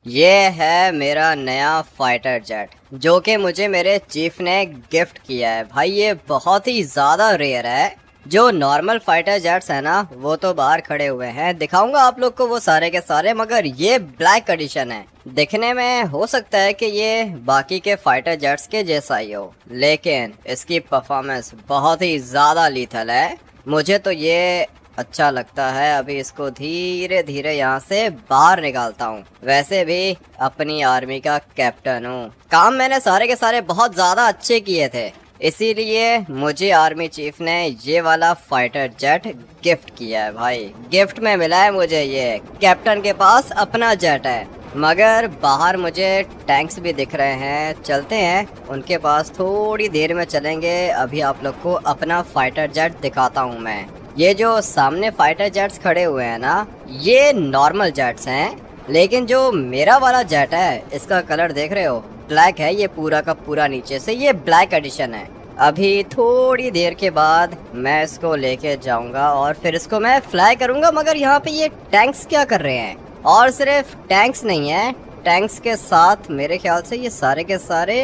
ये है मेरा नया फाइटर जेट जो कि मुझे मेरे चीफ ने गिफ्ट किया है। भाई ये बहुत ही ज़्यादा रेयर है। जो नॉर्मल फाइटर जेट्स है ना वो तो बाहर खड़े हुए हैं, दिखाऊंगा आप लोग को वो सारे के सारे, मगर ये ब्लैक एडिशन है। दिखने में हो सकता है कि ये बाकी के फाइटर जेट्स के जैसा ही हो, लेकिन इसकी परफॉर्मेंस बहुत ही ज़्यादा लीथल है। मुझे तो ये अच्छा लगता है। अभी इसको धीरे धीरे यहाँ से बाहर निकालता हूँ। वैसे भी अपनी आर्मी का कैप्टन हूँ, काम मैंने सारे के सारे बहुत ज़्यादा अच्छे किए थे, इसीलिए मुझे आर्मी चीफ ने ये वाला फाइटर जेट गिफ्ट किया है। भाई गिफ्ट में मिला है मुझे ये। कैप्टन के पास अपना जेट है, मगर बाहर मुझे टैंक्स भी दिख रहे हैं। चलते हैं उनके पास, थोड़ी देर में चलेंगे। अभी आप लोग को अपना फाइटर जेट दिखाता हूँ मैं। ये जो सामने फाइटर जेट्स खड़े हुए हैं ना, ये नॉर्मल जेट्स हैं, लेकिन जो मेरा वाला जेट है इसका कलर देख रहे हो, ब्लैक है। ये पूरा का पूरा नीचे से ये ब्लैक एडिशन है। अभी थोड़ी देर के बाद मैं इसको लेके जाऊंगा और फिर इसको मैं फ्लाई करूंगा। मगर यहाँ पे ये टैंक्स क्या कर रहे हैं? और सिर्फ टैंक्स नहीं है, टैंक्स के साथ मेरे ख्याल से ये सारे के सारे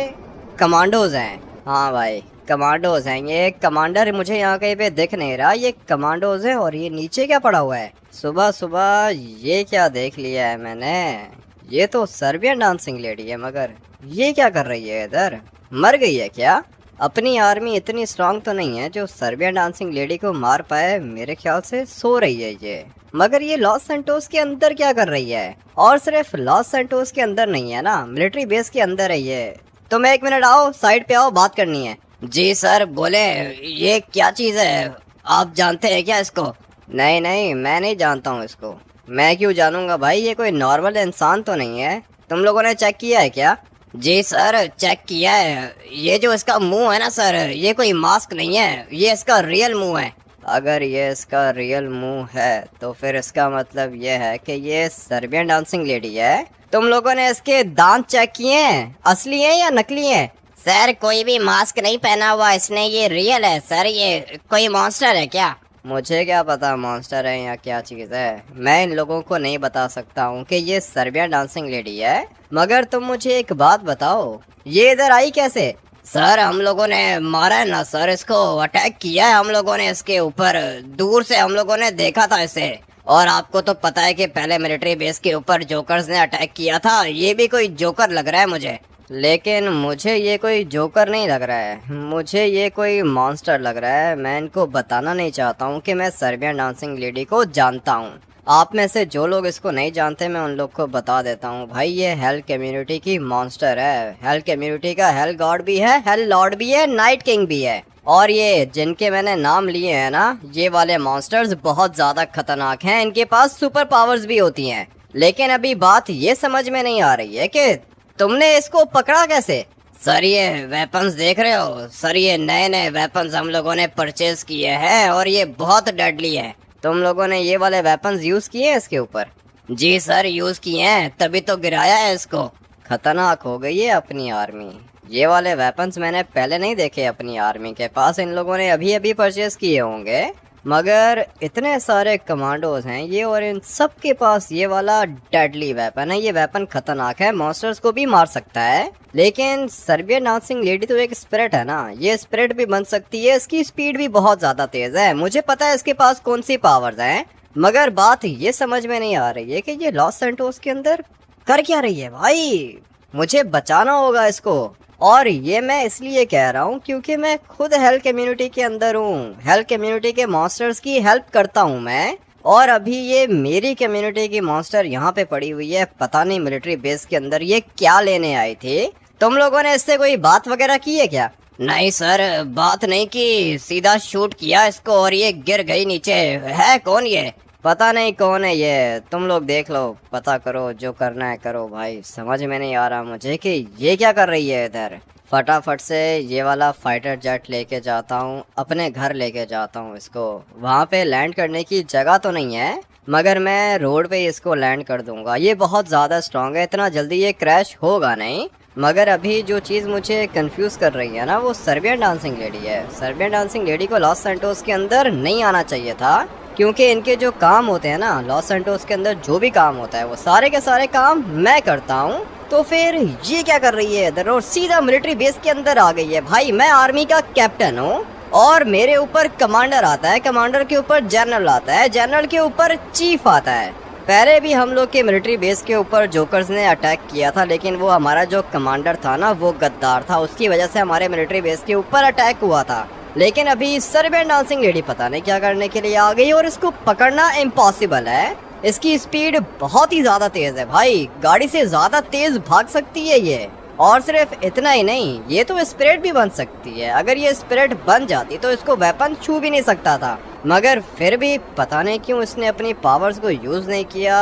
कमांडोज हैं। हाँ भाई कमांडोज हैं। ये कमांडर मुझे यहाँ कहीं पे दिख नहीं रहा, ये कमांडोज हैं। और ये नीचे क्या पड़ा हुआ है? सुबह सुबह ये क्या देख लिया है मैंने? ये तो सर्बियन डांसिंग लेडी है, मगर ये क्या कर रही है इधर? मर गई है क्या? अपनी आर्मी इतनी स्ट्रांग तो नहीं है जो सर्बियन डांसिंग लेडी को मार पाए। मेरे ख्याल से सो रही है ये। मगर ये लॉस सैंटोस के अंदर क्या कर रही है? और सिर्फ लॉस सैंटोस के अंदर नहीं है ना, मिलिट्री बेस के अंदर है ये। तुम एक मिनट आओ, साइड पे आओ, बात करनी है। जी सर बोले। ये क्या चीज़ है, आप जानते हैं क्या इसको? नहीं नहीं, मैं नहीं जानता हूँ इसको। मैं क्यों जानूंगा भाई, ये कोई नॉर्मल इंसान तो नहीं है। तुम लोगों ने चेक किया है क्या? जी सर चेक किया है। ये जो इसका मुंह है ना सर, ये कोई मास्क नहीं है, ये इसका रियल मुंह है। अगर ये इसका रियल मुंह है तो फिर इसका मतलब ये है कि ये सर्बियन डांसिंग लेडी है। तुम लोगों ने इसके दांत चेक किए हैं, असली हैं या नकली हैं? सर कोई भी मास्क नहीं पहना हुआ इसने, ये रियल है सर। ये कोई मॉन्स्टर है क्या? मुझे क्या पता मॉन्स्टर है या क्या चीज़ है। मैं इन लोगों को नहीं बता सकता हूँ कि ये सर्बियन डांसिंग लेडी है। मगर तुम मुझे एक बात बताओ, ये इधर आई कैसे? सर हम लोगों ने मारा है ना सर, इसको अटैक किया है हम लोगों ने इसके ऊपर। दूर से हम लोगों ने देखा था इसे। और आपको तो पता है कि पहले मिलिट्री बेस के ऊपर जोकर्स ने अटैक किया था। ये भी कोई जोकर लग रहा है मुझे। लेकिन मुझे ये कोई जोकर नहीं लग रहा है, मुझे ये कोई मॉन्स्टर लग रहा है। मैं इनको बताना नहीं चाहता हूँ कि मैं सर्बियन डांसिंग लेडी को जानता हूँ। आप में से जो लोग इसको नहीं जानते मैं उन लोग को बता देता हूँ। भाई ये हेल कम्युनिटी की मॉन्स्टर है। हेल कम्युनिटी का हेल गॉड भी है, हेल लॉर्ड भी है, नाइट किंग भी है। और ये जिनके मैंने नाम लिए हैं ना, ये वाले मॉन्स्टर्स बहुत ज़्यादा खतरनाक हैं। इनके पास सुपर पावर्स भी होती हैं। लेकिन अभी बात ये समझ में नहीं आ रही है कि तुमने इसको पकड़ा कैसे? सर ये वेपन्स देख रहे हो सर, ये नए नए वेपन्स हम लोगों ने परचेज किए हैं और ये बहुत डेडली है। तुम लोगों ने ये वाले वेपन्स यूज किए हैं इसके ऊपर? जी सर यूज किए हैं, तभी तो गिराया है इसको। खतरनाक हो गई है अपनी आर्मी। ये वाले वेपन्स मैंने पहले नहीं देखे अपनी आर्मी के पास, इन लोगों ने अभी अभी परचेज किए होंगे। मगर इतने सारे कमांडोज हैं ये, और इन सब के पास ये वाला डेडली वेपन है। ये वेपन खतरनाक है, मॉन्स्टर्स को भी मार सकता है। लेकिन सर्बियन डांसिंग लेडी तो एक स्पिरिट है ना, ये स्पिरिट भी बन सकती है। इसकी स्पीड भी बहुत ज्यादा तेज है। मुझे पता है इसके पास कौन सी पावर्स हैं, मगर बात ये समझ में नहीं आ रही है कि ये लॉस सैंटोस के अंदर कर क्या रही है। भाई मुझे बचाना होगा इसको। और ये मैं इसलिए कह रहा हूँ क्योंकि मैं खुद हेल कम्युनिटी के अंदर हूँ। हेल कम्युनिटी के मॉन्स्टर्स की हेल्प करता हूँ मैं। और अभी ये मेरी कम्युनिटी की मॉन्स्टर यहाँ पे पड़ी हुई है, पता नहीं मिलिट्री बेस के अंदर ये क्या लेने आई थी। तुम लोगों ने इससे कोई बात वगैरह की है क्या? नहीं सर बात नहीं की, सीधा शूट किया इसको और ये गिर गई नीचे। है कौन ये? पता नहीं कौन है ये, तुम लोग देख लो, पता करो, जो करना है करो। भाई समझ में नहीं आ रहा मुझे कि ये क्या कर रही है इधर। फटाफट से ये वाला फाइटर जेट लेके जाता हूँ, अपने घर लेके जाता हूँ इसको। वहाँ पे लैंड करने की जगह तो नहीं है, मगर मैं रोड पे इसको लैंड कर दूंगा। ये बहुत ज़्यादा स्ट्रांग है, इतना जल्दी ये क्रैश होगा नहीं। मगर अभी जो चीज़ मुझे कंफ्यूज कर रही है ना, वो सर्बियन डांसिंग लेडी है। सर्बियन डांसिंग लेडी को लॉस सैंटोस के अंदर नहीं आना चाहिए था, क्योंकि इनके जो काम होते हैं ना लॉस सैंटोस के अंदर, जो भी काम होता है वो सारे के सारे काम मैं करता हूँ। तो फिर ये क्या कर रही है इधर और सीधा मिलिट्री बेस के अंदर आ गई है। भाई मैं आर्मी का कैप्टन हूँ और मेरे ऊपर कमांडर आता है, कमांडर के ऊपर जनरल आता है, जनरल के ऊपर चीफ आता है। पहले भी हम लोग के मिलिट्री बेस के ऊपर जोकर्स ने अटैक किया था, लेकिन वो हमारा जो कमांडर था ना वो गद्दार था, उसकी वजह से हमारे मिलिट्री बेस के ऊपर अटैक हुआ था। लेकिन अभी सर्बियन डांसिंग लेडी पता नहीं क्या करने के लिए आ गई और इसको पकड़ना इम्पॉसिबल है। इसकी स्पीड बहुत ही ज्यादा तेज है भाई, गाड़ी से ज्यादा तेज भाग सकती है ये। और सिर्फ इतना ही नहीं, ये तो स्पिरिट भी बन सकती है। अगर ये स्पिरिट बन जाती तो इसको वेपन छू भी नहीं सकता था, मगर फिर भी पता नहीं क्यों इसने अपनी पावर्स को यूज नहीं किया।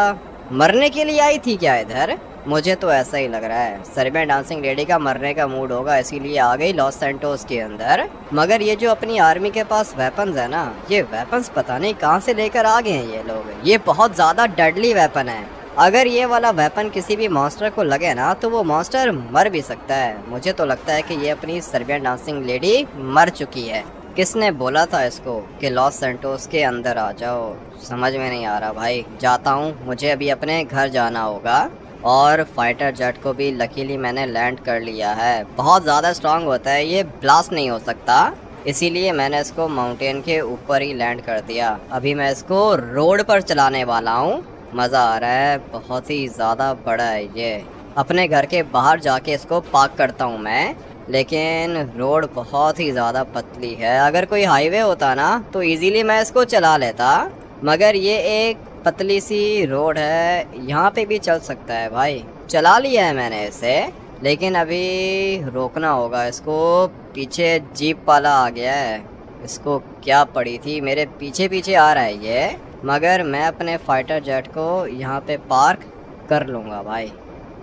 मरने के लिए आई थी क्या इधर? मुझे तो ऐसा ही लग रहा है सर्बियन डांसिंग लेडी का मरने का मूड होगा, इसीलिए आ गई लॉस सैंटोस के अंदर। मगर ये जो अपनी आर्मी के पास वेपन्स है ना, ये वेपन्स पता नहीं कहाँ से लेकर आ गए हैं ये लोग। ये बहुत ज्यादा डेडली वेपन है। अगर ये वाला वेपन किसी भी मॉन्स्टर को लगे ना तो वो मॉन्स्टर मर भी सकता है। मुझे तो लगता है कि ये अपनी सर्बियन डांसिंग लेडी मर चुकी है। किसने बोला था इसको कि लॉस सैंटोस के अंदर आ जाओ? समझ में नहीं आ रहा भाई। जाता हूँ, मुझे अभी अपने घर जाना होगा। और फाइटर जेट को भी लकीली मैंने लैंड कर लिया है। बहुत ज़्यादा स्ट्रांग होता है ये, ब्लास्ट नहीं हो सकता, इसीलिए मैंने इसको माउंटेन के ऊपर ही लैंड कर दिया। अभी मैं इसको रोड पर चलाने वाला हूँ। मज़ा आ रहा है, बहुत ही ज़्यादा बड़ा है ये। अपने घर के बाहर जाके इसको पार्क करता हूँ मैं, लेकिन रोड बहुत ही ज़्यादा पतली है। अगर कोई हाईवे होता ना तो इजीली मैं इसको चला लेता, मगर ये एक पतली सी रोड है, यहाँ पे भी चल सकता है भाई। चला लिया है मैंने इसे, लेकिन अभी रोकना होगा इसको। पीछे जीप वाला आ गया है, इसको क्या पड़ी थी, मेरे पीछे पीछे आ रहा है ये। मगर मैं अपने फाइटर जेट को यहाँ पे पार्क कर लूँगा भाई।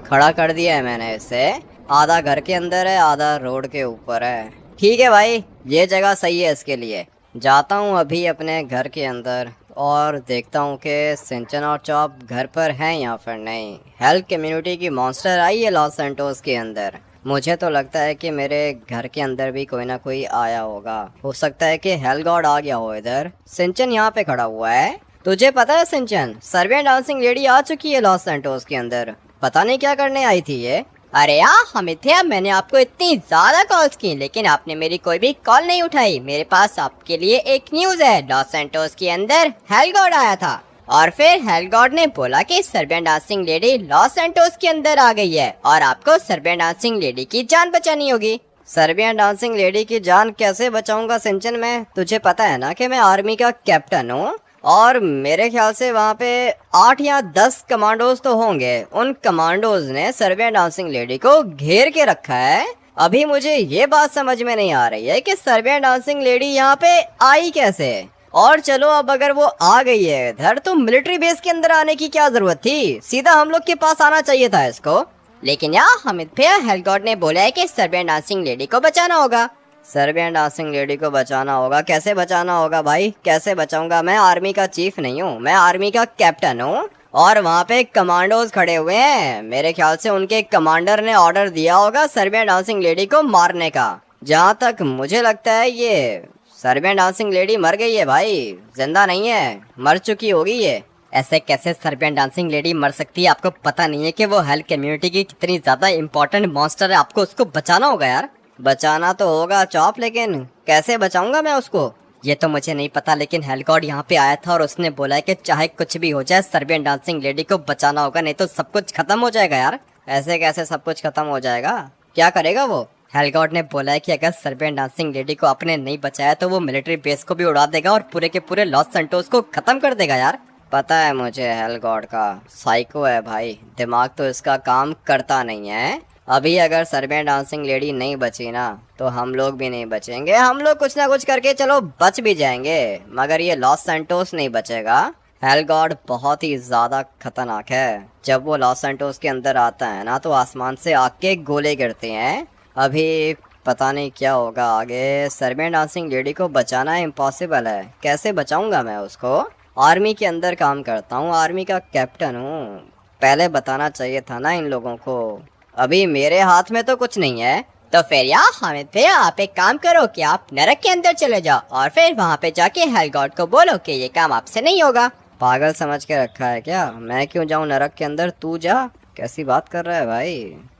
खड़ा कर दिया है मैंने इसे। आधा घर के अंदर है, आधा रोड के ऊपर है। ठीक है भाई, ये जगह सही है इसके लिए। जाता हूँ अभी अपने घर के अंदर और देखता हूँ कि सिंचन और चॉप घर पर हैं या फिर नहीं। हेल्थ कम्युनिटी की मॉन्स्टर आई है लॉस सैंटोस के अंदर। मुझे तो लगता है कि मेरे घर के अंदर भी कोई ना कोई आया होगा। हो सकता है कि हेल गॉड आ गया हो इधर। सिंचन यहाँ पे खड़ा हुआ है। तुझे पता है सिंचन, सर्बियन डांसिंग लेडी आ चुकी है लॉस सैंटोस के अंदर। पता नहीं क्या करने आई थी ये। अरे यार अमित्या, मैंने आपको इतनी ज्यादा कॉल्स की लेकिन आपने मेरी कोई भी कॉल नहीं उठाई। मेरे पास आपके लिए एक न्यूज है। लॉस सैंटोस के अंदर हेल गॉड आया था और फिर हेल गॉड ने बोला कि Serbian dancing lady Los Santos के अंदर आ गई है और आपको सर्बियन डांसिंग लेडी की जान बचानी होगी। सर्बियन डांसिंग लेडी की जान कैसे बचाऊंगा सिंचन मैं? तुझे पता है ना कि मैं आर्मी का कैप्टन हूँ और मेरे ख्याल से वहाँ पे 8 या 10 कमांडोज तो होंगे। उन कमांडोज ने सर्बियन डांसिंग लेडी को घेर के रखा है। अभी मुझे ये बात समझ में नहीं आ रही है कि सर्बियन डांसिंग लेडी यहाँ पे आई कैसे। और चलो अब अगर वो आ गई है इधर तो मिलिट्री बेस के अंदर आने की क्या जरूरत थी, सीधा हम लोग के पास आना चाहिए था इसको। लेकिन यार हमिद भैया, हेल गॉड ने बोला है कि सर्बियन डांसिंग लेडी को बचाना होगा। सर्बियन डांसिंग लेडी को बचाना होगा? कैसे बचाना होगा भाई, कैसे बचाऊंगा? मैं आर्मी का चीफ नहीं हूँ, मैं आर्मी का कैप्टन हूँ और वहाँ पे कमांडोज खड़े हुए हैं। मेरे ख्याल से उनके कमांडर ने ऑर्डर दिया होगा सर्बियन डांसिंग लेडी को मारने का। जहाँ तक मुझे लगता है ये सर्बियन डांसिंग लेडी मर गई है भाई, जिंदा नहीं है, मर चुकी होगी ये। ऐसे कैसे सर्बियन डांसिंग लेडी मर सकती है? आपको पता नहीं है कि वो हेल्थ कम्युनिटी की कितनी ज्यादा इंपॉर्टेंट मॉन्स्टर है? आपको उसको बचाना होगा यार। बचाना तो होगा चॉप, लेकिन कैसे बचाऊंगा मैं उसको ये तो मुझे नहीं पता। लेकिन हेल गॉड यहाँ पे आया था और उसने बोला है कि चाहे कुछ भी हो जाए सर्बियन डांसिंग लेडी को बचाना होगा, नहीं तो सब कुछ खत्म हो जाएगा यार। ऐसे कैसे सब कुछ खत्म हो जाएगा? क्या करेगा वो? हेल गॉड ने बोला है कि अगर सर्बियन डांसिंग लेडी को अपने नहीं बचाया तो वो मिलिट्री बेस को भी उड़ा देगा और पूरे के पूरे लॉस सैंटोस को खत्म कर देगा यार। पता है मुझे, हेल गॉड का साइको है भाई, दिमाग तो इसका काम करता नहीं है। अभी अगर सर्बियन डांसिंग लेडी नहीं बची ना तो हम लोग भी नहीं बचेंगे। हम लोग कुछ ना कुछ करके चलो बच भी जाएंगे, मगर ये लॉस सैंटोस नहीं बचेगा। हेल गॉड बहुत ही ज्यादा खतरनाक है। जब वो लॉस सैंटोस के अंदर आता है ना तो आसमान से आग के गोले गिरते हैं। अभी पता नहीं क्या होगा आगे। सर्बियन डांसिंग लेडी को बचाना इम्पॉसिबल है। कैसे बचाऊंगा मैं उसको? आर्मी के अंदर काम करता हूँ, आर्मी का कैप्टन हूँ। पहले बताना चाहिए था ना इन लोगों को। अभी मेरे हाथ में तो कुछ नहीं है, तो फिर यार हमें फिर आप एक काम करो कि आप नरक के अंदर चले जाओ और फिर वहाँ पे जाके हेल गॉड को बोलो कि ये काम आपसे नहीं होगा। पागल समझ के रखा है क्या? मैं क्यों जाऊँ नरक के अंदर, तू जा। कैसी बात कर रहा है भाई?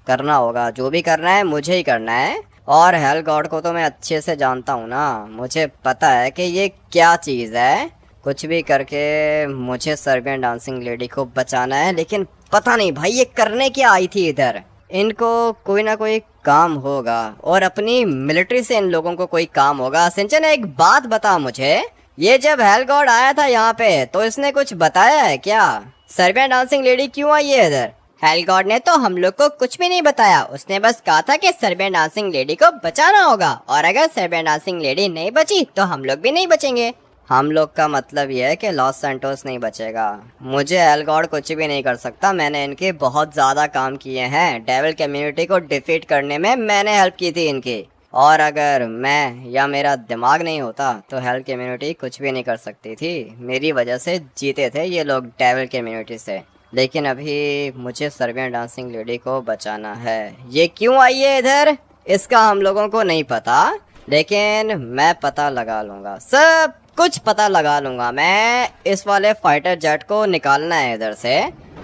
करना होगा, जो भी करना है मुझे ही करना है। और हेल गॉड को तो मैं अच्छे से जानता हूँ ना, मुझे पता है कि ये क्या चीज़ है। कुछ भी करके मुझे सर्बियन डांसिंग लेडी को बचाना है। लेकिन पता नहीं भाई ये करने क्या आई थी इधर। इनको कोई ना कोई काम होगा और अपनी मिलिट्री से इन लोगों को कोई काम होगा। सिंचन एक बात बता मुझे, ये जब हेल गॉड आया था यहाँ पे तो इसने कुछ बताया है क्या? सर्बियन डांसिंग लेडी क्यों आई है इधर? हेल गॉड ने तो हम लोग को कुछ भी नहीं बताया। उसने बस कहा था कि सर्बियन डांसिंग लेडी को बचाना होगा और अगर सर्बियन डांसिंग लेडी नहीं बची तो हम लोग भी नहीं बचेंगे। हम लोग का मतलब यह है कि लॉस सैंटोस नहीं बचेगा। मुझे हेल गॉड कुछ भी नहीं कर सकता। मैंने इनके बहुत ज़्यादा काम किए हैं। डेविल कम्युनिटी को डिफीट करने में मैंने हेल्प की थी इनकी। और अगर मैं या मेरा दिमाग नहीं होता तो हेल कम्युनिटी कुछ भी नहीं कर सकती थी। मेरी वजह से जीते थे ये लोग डेविल कम्युनिटी से। लेकिन अभी मुझे सर्बियन डांसिंग लेडी को बचाना है। ये क्यों आई है इधर इसका हम लोगों को नहीं पता, लेकिन मैं पता लगा लूँगा, सब कुछ पता लगा लूँगा। मैं इस वाले फाइटर जेट को निकालना है इधर से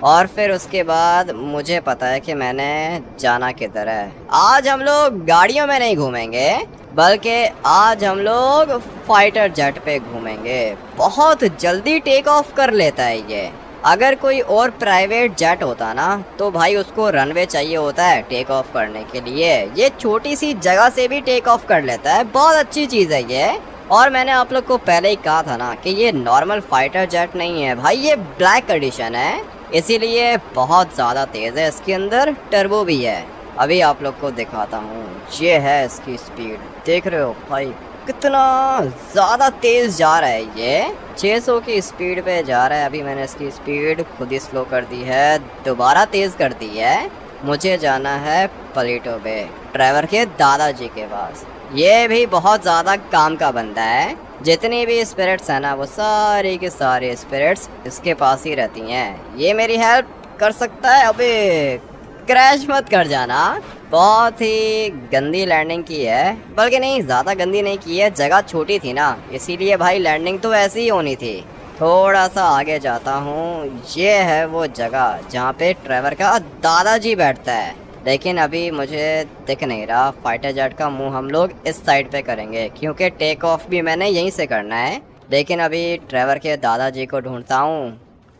और फिर उसके बाद मुझे पता है कि मैंने जाना किधर है। आज हम लोग गाड़ियों में नहीं घूमेंगे बल्कि आज हम लोग फाइटर जेट पे घूमेंगे। बहुत जल्दी टेक ऑफ कर लेता है ये। अगर कोई और प्राइवेट जेट होता ना तो भाई उसको रनवे चाहिए होता है टेक ऑफ करने के लिए। ये छोटी सी जगह से भी टेक ऑफ कर लेता है। बहुत अच्छी चीज़ है ये। और मैंने आप लोग को पहले ही कहा था ना कि ये नॉर्मल फाइटर जेट नहीं है भाई, ये ब्लैक एडिशन है, इसीलिए बहुत ज़्यादा तेज़ है। इसके अंदर टर्बो भी है। अभी आप लोग को दिखाता हूँ। ये है इसकी स्पीड, देख रहे हो भाई कितना ज़्यादा तेज़ जा रहा है ये। 600 की स्पीड पे जा रहा है। अभी मैंने इसकी स्पीड खुद ही स्लो कर दी है, दोबारा तेज़ कर दी है। मुझे जाना है पलेटो बे, ट्रेवर के दादाजी के पास। ये भी बहुत ज़्यादा काम का बंदा है। जितनी भी स्पिरिट्स हैं ना वो सारी के सारे स्पिरिट्स इसके पास ही रहती हैं। ये मेरी हेल्प कर सकता है। अबे क्रैश मत कर जाना। बहुत ही गंदी लैंडिंग की है, बल्कि नहीं ज़्यादा गंदी नहीं की है, जगह छोटी थी ना इसीलिए भाई लैंडिंग तो ऐसी ही होनी थी। थोड़ा सा आगे जाता हूँ। ये है वो जगह जहाँ पे ट्रेवर का दादाजी बैठता है। लेकिन अभी मुझे दिख नहीं रहा। फाइटर जेट का मुंह हम लोग इस साइड पे करेंगे क्योंकि टेक ऑफ भी मैंने यहीं से करना है। लेकिन अभी ट्रेवर के दादाजी को ढूंढता हूँ।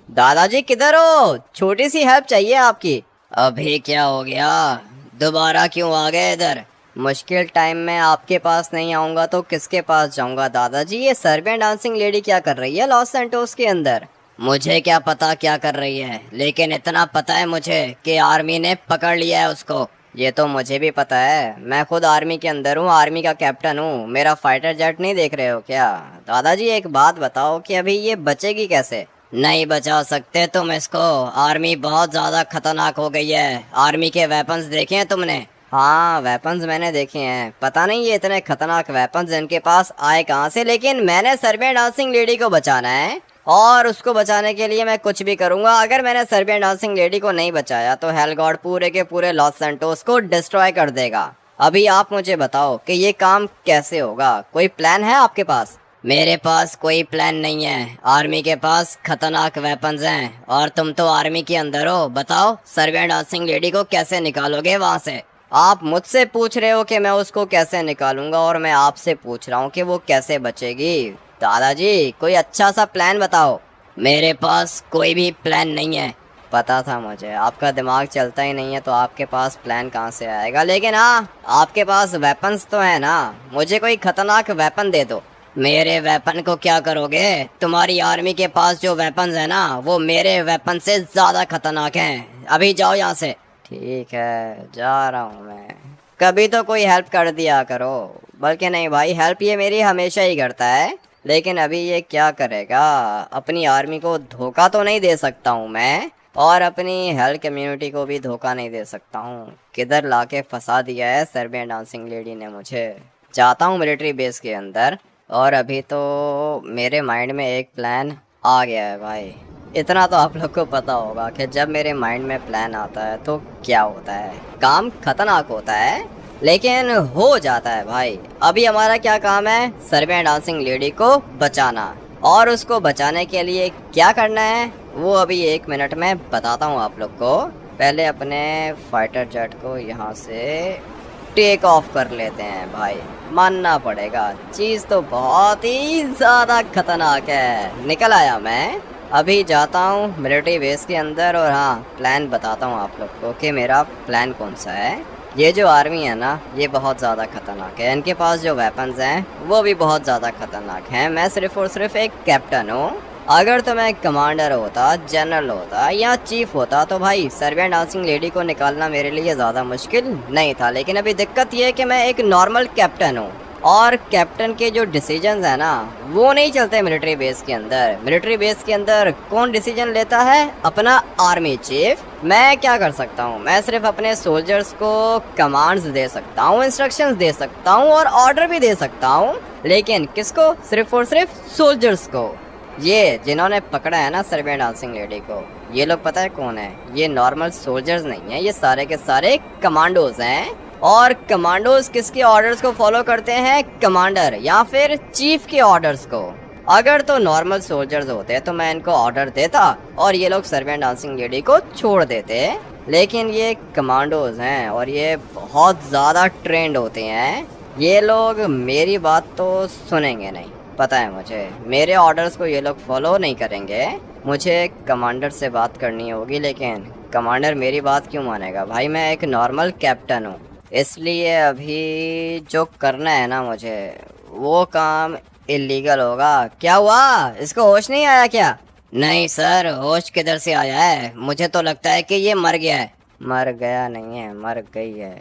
दादाजी किधर हो? छोटी सी हेल्प चाहिए आपकी। अभी क्या हो गया? दोबारा क्यों आ गए इधर? मुश्किल टाइम में आपके पास नहीं आऊँगा तो किसके पास जाऊँगा दादाजी? ये सर्बियन डांसिंग लेडी क्या कर रही है लॉस सैंटोस के अंदर? मुझे क्या पता क्या कर रही है, लेकिन इतना पता है मुझे कि आर्मी ने पकड़ लिया है उसको। ये तो मुझे भी पता है, मैं खुद आर्मी के अंदर हूँ, आर्मी का कैप्टन हूँ। मेरा फाइटर जेट नहीं देख रहे हो क्या? दादाजी एक बात बताओ कि अभी ये बचेगी कैसे? नहीं बचा सकते तुम इसको। आर्मी बहुत ज़्यादा खतरनाक हो गई है। आर्मी के वेपन्स देखे हैं तुमने? हाँ वेपन्स मैंने देखे हैं। पता नहीं ये इतने खतरनाक वेपन्स इनके पास आए कहाँ से, लेकिन मैंने सर्बियन डांसिंग लेडी को बचाना है और उसको बचाने के लिए मैं कुछ भी करूंगा। अगर मैंने सर्बियन डांसिंग लेडी को नहीं बचाया तो हेल गॉड पूरे के पूरे लॉस सैंटोस को डिस्ट्रॉय कर देगा। अभी आप मुझे बताओ कि ये काम कैसे होगा? कोई प्लान है आपके पास? मेरे पास कोई प्लान नहीं है। आर्मी के पास खतरनाक वेपन्स हैं और तुम तो आर्मी के अंदर हो। बताओ सर्बियन डांसिंग लेडी को कैसे निकालोगे वहाँ से? आप मुझसे पूछ रहे हो कि मैं उसको कैसे निकालूंगा और मैं आपसे पूछ रहा हूँ कि वो कैसे बचेगी। दादाजी कोई अच्छा सा प्लान बताओ। मेरे पास कोई भी प्लान नहीं है। पता था मुझे, आपका दिमाग चलता ही नहीं है तो आपके पास प्लान कहाँ से आएगा। लेकिन हाँ आपके पास वेपन्स तो है ना, मुझे कोई खतरनाक वेपन दे दो। मेरे वेपन को क्या करोगे? तुम्हारी आर्मी के पास जो वेपन्स है ना वो मेरे वेपन से ज़्यादा खतरनाक हैं। अभी जाओ यहाँ से। ठीक है जा रहा हूँ मैं। कभी तो कोई हेल्प कर दिया करो। बल्कि नहीं भाई, हेल्प ये मेरी हमेशा ही करता है। लेकिन अभी ये क्या करेगा? अपनी आर्मी को धोखा तो नहीं दे सकता हूँ मैं और अपनी हेल्थ कम्युनिटी को भी धोखा नहीं दे सकता हूँ। किधर लाके फंसा दिया है सर्बियन डांसिंग लेडी ने मुझे। जाता हूँ मिलिट्री बेस के अंदर और अभी तो मेरे माइंड में एक प्लान आ गया है भाई। इतना तो आप लोग को पता होगा कि जब मेरे माइंड में प्लान आता है तो क्या होता है, काम खतरनाक होता है। लेकिन हो जाता है भाई। अभी हमारा क्या काम है, सर्बियन डांसिंग लेडी को बचाना, और उसको बचाने के लिए क्या करना है वो अभी 1 मिनट में बताता हूँ आप लोग को। पहले अपने फाइटर जेट को यहाँ से टेक ऑफ कर लेते हैं भाई। मानना पड़ेगा चीज़ तो बहुत ही ज़्यादा खतरनाक है। निकल आया मैं, अभी जाता हूँ मिलिट्री बेस के अंदर, और हाँ प्लान बताता हूँ आप लोग को कि मेरा प्लान कौन सा है। ये जो आर्मी है ना, ये बहुत ज़्यादा खतरनाक है। इनके पास जो वेपन्स हैं वो भी बहुत ज़्यादा खतरनाक हैं। मैं सिर्फ और सिर्फ एक कैप्टन हूँ। अगर तो मैं कमांडर होता, जनरल होता या चीफ होता तो भाई सर्बियन डांसिंग लेडी को निकालना मेरे लिए ज़्यादा मुश्किल नहीं था। लेकिन अभी दिक्कत ये है कि मैं एक नॉर्मल कैप्टन हूँ, और कैप्टन के जो डिसीजंस है ना वो नहीं चलते मिलिट्री बेस के अंदर। मिलिट्री बेस के अंदर कौन डिसीजन लेता है, अपना आर्मी चीफ। मैं क्या कर सकता हूँ, मैं सिर्फ अपने सोल्जर्स को कमांड्स दे सकता हूँ, इंस्ट्रक्शंस दे सकता हूँ और ऑर्डर भी दे सकता हूँ। लेकिन किसको, सिर्फ और सिर्फ सोल्जर्स को। ये जिन्होंने पकड़ा है ना सर्बियन डांसिंग लेडी को, ये लोग पता है कौन है, ये नॉर्मल सोल्जर्स नहीं है, ये सारे के सारे कमांडोज हैं। और कमांडोज किसके ऑर्डर्स को फॉलो करते हैं, कमांडर या फिर चीफ के ऑर्डर्स को। अगर तो नॉर्मल सोल्जर्स होते तो मैं इनको ऑर्डर देता और ये लोग सर्बियन डांसिंग लेडी को छोड़ देते। लेकिन ये कमांडोज हैं और ये बहुत ज़्यादा ट्रेंड होते हैं। ये लोग मेरी बात तो सुनेंगे नहीं, पता है मुझे। मेरे ऑर्डर्स को ये लोग फॉलो नहीं करेंगे। मुझे कमांडर से बात करनी होगी, लेकिन कमांडर मेरी बात क्यों मानेगा भाई, मैं एक नॉर्मल कैप्टन हूँ। इसलिए अभी जो करना है ना मुझे, वो काम इलीगल होगा। क्या हुआ, इसको होश नहीं आया क्या? नहीं सर, होश किधर से आया है, मुझे तो लगता है कि ये मर गया है। मर गया नहीं है, मर गई है।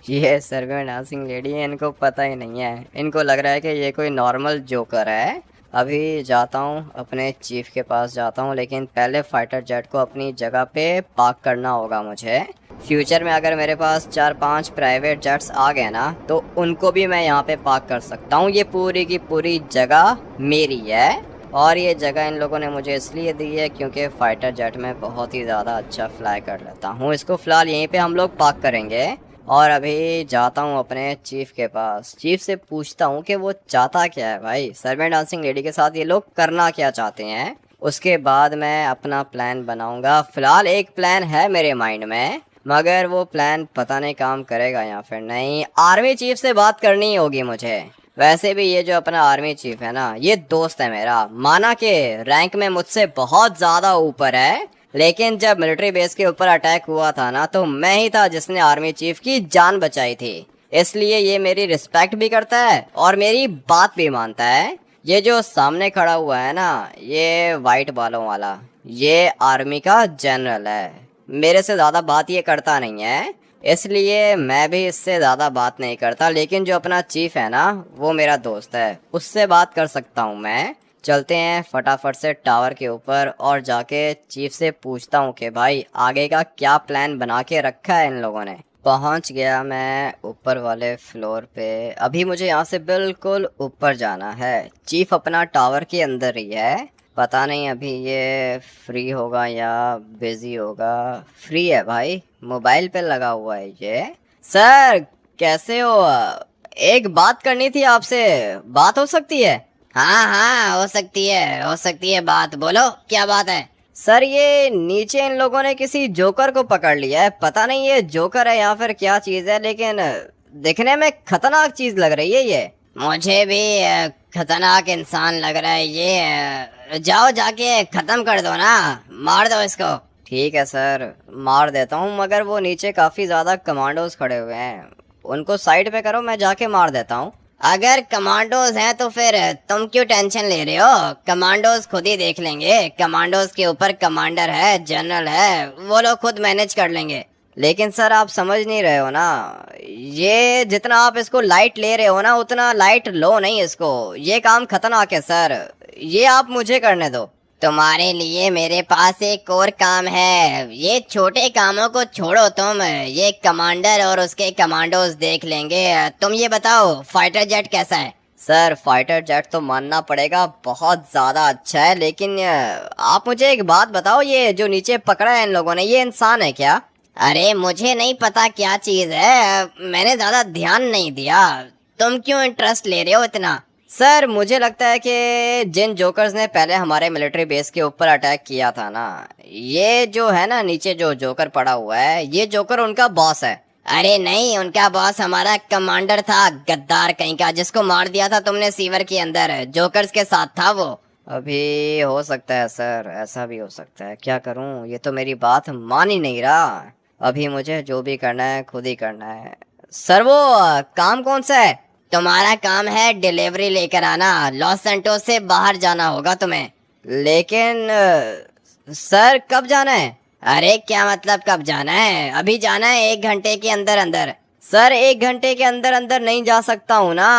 ये सर्बियन डांसिंग लेडी है, इनको पता ही नहीं है। इनको लग रहा है कि ये कोई नॉर्मल जोकर है। अभी जाता हूँ अपने चीफ के पास जाता हूँ, लेकिन पहले फाइटर जेट को अपनी जगह पे पार्क करना होगा मुझे। फ्यूचर में अगर मेरे पास 4-5 प्राइवेट जेट्स आ गए ना तो उनको भी मैं यहाँ पे पार्क कर सकता हूँ। ये पूरी की पूरी जगह मेरी है, और ये जगह इन लोगों ने मुझे इसलिए दी है क्योंकि फाइटर जेट में बहुत ही ज़्यादा अच्छा फ्लाई कर लेता हूँ। इसको फ़िलहाल यहीं पे हम लोग पार्क करेंगे। और अभी जाता हूँ अपने चीफ के पास, चीफ से पूछता हूँ कि वो चाहता क्या है भाई, सर्बियन डांसिंग लेडी के साथ ये लोग करना क्या चाहते हैं। उसके बाद मैं अपना प्लान बनाऊंगा। फ़िलहाल एक प्लान है मेरे माइंड में, मगर वो प्लान पता नहीं काम करेगा या फिर नहीं। आर्मी चीफ से बात करनी होगी मुझे। वैसे भी ये जो अपना आर्मी चीफ है ना, ये दोस्त है मेरा। माना कि रैंक में मुझसे बहुत ज़्यादा ऊपर है, लेकिन जब मिलिट्री बेस के ऊपर अटैक हुआ था ना तो मैं ही था जिसने आर्मी चीफ की जान बचाई थी। इसलिए ये मेरी रिस्पेक्ट भी करता है और मेरी बात भी मानता है। ये जो सामने खड़ा हुआ है ना, ये वाइट बालों वाला, ये आर्मी का जनरल है। मेरे से ज़्यादा बात ये करता नहीं है, इसलिए मैं भी इससे ज़्यादा बात नहीं करता। लेकिन जो अपना चीफ है ना, वो मेरा दोस्त है, उससे बात कर सकता हूँ मैं। चलते हैं फटाफट से टावर के ऊपर और जाके चीफ से पूछता हूँ कि भाई आगे का क्या प्लान बना के रखा है इन लोगों ने। पहुँच गया मैं ऊपर वाले फ्लोर पे। अभी मुझे यहाँ से बिल्कुल ऊपर जाना है। चीफ अपना टावर के अंदर ही है, पता नहीं अभी ये फ्री होगा या बिजी होगा। फ्री है भाई, मोबाइल पे लगा हुआ है ये। सर कैसे हो, एक बात करनी थी आपसे, बात हो सकती है? हाँ हाँ हो सकती है बात, बोलो क्या बात है। सर ये नीचे इन लोगों ने किसी जोकर को पकड़ लिया है, पता नहीं ये जोकर है या फिर क्या चीज़ है, लेकिन दिखने में खतरनाक चीज़ लग रही है ये। मुझे भी खतरनाक इंसान लग रहा है ये। जाओ जाके खत्म कर दो ना, मार दो इसको। ठीक है सर, मार देता हूँ, मगर वो नीचे काफ़ी ज़्यादा कमांडोज खड़े हुए हैं, उनको साइड पे करो, मैं जाके मार देता हूँ। अगर कमांडोज हैं तो फिर तुम क्यों टेंशन ले रहे हो, कमांडोज खुद ही देख लेंगे। कमांडोज के ऊपर कमांडर है, जनरल है, वो लोग खुद मैनेज कर लेंगे। लेकिन सर आप समझ नहीं रहे हो ना, ये जितना आप इसको लाइट ले रहे हो ना उतना लाइट लो नहीं इसको, ये काम खतरनाक है सर, ये आप मुझे करने दो। तुम्हारे लिए मेरे पास एक और काम है, ये छोटे कामों को छोड़ो तुम, ये कमांडर और उसके कमांडोज देख लेंगे। तुम ये बताओ फाइटर जेट कैसा है? सर फाइटर जेट तो मानना पड़ेगा बहुत ज़्यादा अच्छा है, लेकिन आप मुझे एक बात बताओ, ये जो नीचे पकड़ा है इन लोगों ने, ये इंसान है क्या? अरे मुझे नहीं पता क्या चीज है, मैंने ज्यादा ध्यान नहीं दिया। तुम क्यों इंटरेस्ट ले रहे हो इतना? सर मुझे लगता है कि जिन जोकर्स ने पहले हमारे मिलिट्री बेस के ऊपर अटैक किया था ना, ये जो है ना नीचे जो जोकर पड़ा हुआ है, ये जोकर उनका बॉस है। अरे नहीं, उनका बॉस हमारा कमांडर था, गद्दार कहीं का, जिसको मार दिया था तुमने सीवर के अंदर। जोकर्स के साथ था वो। अभी हो सकता है सर, ऐसा भी हो सकता है। क्या करूं, ये तो मेरी बात मान ही नहीं रहा। अभी मुझे जो भी करना है खुद ही करना है। सर वो काम कौन सा है? तुम्हारा काम है डिलीवरी लेकर आना। लॉस सैंटोस से बाहर जाना होगा तुम्हें। लेकिन सर कब जाना है? अरे क्या मतलब कब जाना है? अभी जाना है, 1 घंटे के अंदर अंदर। सर 1 घंटे के अंदर अंदर नहीं जा सकता हूँ ना।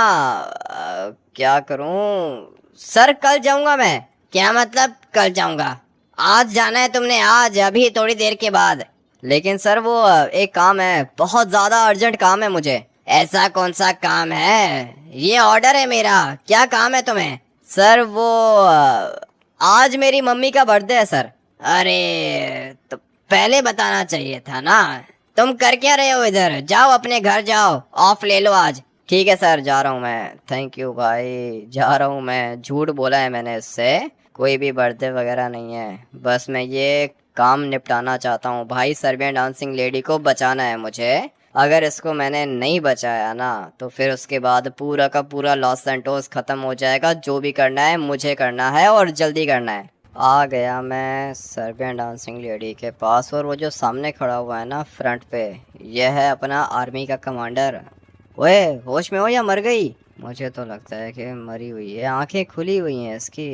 क्या करूँ सर, कल जाऊंगा मैं। क्या मतलब कल जाऊंगा? आज जाना है तुमने, आज, अभी थोड़ी देर के बाद। लेकिन सर वो एक काम है, बहुत ज्यादा अर्जेंट काम है मुझे। ऐसा कौन सा काम है? ये ऑर्डर है मेरा। क्या काम है तुम्हें? सर वो आज मेरी मम्मी का बर्थडे है सर। अरे तो पहले बताना चाहिए था ना। तुम कर क्या रहे हो इधर? जाओ अपने घर जाओ, ऑफ ले लो आज। ठीक है सर, जा रहा हूँ मैं। थैंक यू भाई, जा रहा हूँ मैं। झूठ बोला है मैंने इससे, कोई भी बर्थडे वगैरह नहीं है। बस मैं ये काम निपटाना चाहता हूँ भाई। सर्बियन डांसिंग लेडी को बचाना है मुझे। अगर इसको मैंने नहीं बचाया ना, तो फिर उसके बाद पूरा का पूरा लॉस सैंटोस खत्म हो जाएगा। जो भी करना है मुझे करना है, और जल्दी करना है। आ गया मैं सर्बियन डांसिंग लेडी के पास, और वो जो सामने खड़ा हुआ है ना फ्रंट पे, यह है अपना आर्मी का कमांडर। ओए होश में हो या मर गई? मुझे तो लगता है कि मरी हुई है, आंखें खुली हुई हैं इसकी।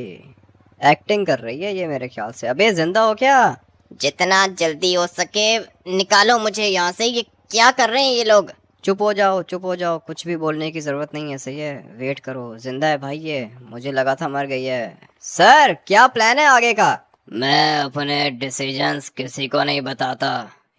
एक्टिंग कर रही है ये मेरे ख्याल से। अबे जिंदा हो क्या? जितना जल्दी हो सके निकालो मुझे यहाँ से। ये क्या कर रहे हैं ये लोग? चुप हो जाओ, चुप हो जाओ, कुछ भी बोलने की जरूरत नहीं है, सही है? वेट करो, जिंदा है भाई ये, मुझे लगा था मर गई है। सर क्या प्लान है आगे का? मैं अपने डिसीजंस किसी को नहीं बताता।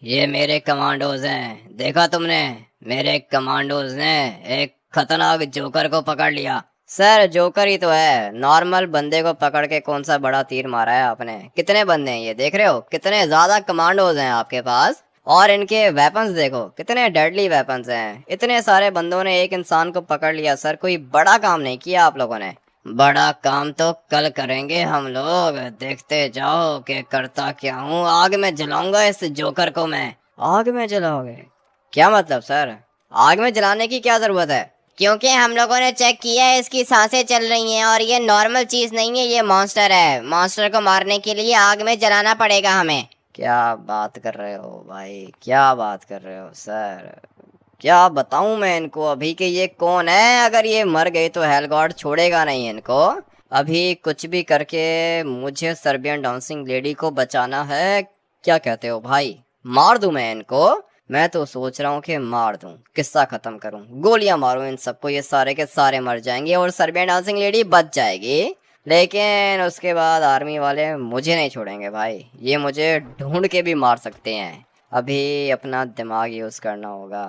ये मेरे कमांडोज हैं, देखा तुमने? मेरे कमांडोज ने एक खतरनाक जोकर को पकड़ लिया। सर जोकर ही तो है, नॉर्मल बंदे को पकड़ के कौन सा बड़ा तीर मारा है आपने? कितने बंदे हैं ये, देख रहे हो? कितने ज्यादा कमांडोज हैं आपके पास। और इनके वेपन्स देखो, कितने डेडली वेपन्स हैं। इतने सारे बंदों ने एक इंसान को पकड़ लिया। सर कोई बड़ा काम नहीं किया आप लोगों ने। बड़ा काम तो कल करेंगे हम लोग, देखते जाओ कि करता क्या हूँ। आग में जलाऊंगा इस जोकर को मैं। आग में जलाओगे? क्या मतलब सर, आग में जलाने की क्या जरूरत है? क्योंकि हम लोगों ने चेक किया है, इसकी सांसें चल रही हैं, और ये नॉर्मल चीज नहीं है, ये मॉन्स्टर है। मॉन्स्टर को मारने के लिए आग में जलाना पड़ेगा हमें। क्या बात कर रहे हो भाई, क्या बात कर रहे हो सर? क्या बताऊं मैं इनको अभी कि ये कौन है? अगर ये मर गए तो हेल गॉड छोड़ेगा नहीं इनको। अभी कुछ भी करके मुझे सर्बियन डांसिंग लेडी को बचाना है। क्या कहते हो भाई, मार दूं मैं इनको? मैं तो सोच रहा हूँ कि मार दूं, किस्सा खत्म करूं, गोलियां मारूं इन सबको, ये सारे के सारे मर जाएंगे और सर्बियन डांसिंग लेडी बच जाएगी। लेकिन उसके बाद आर्मी वाले मुझे नहीं छोड़ेंगे भाई, ये मुझे ढूंढ के भी मार सकते हैं। अभी अपना दिमाग यूज करना होगा।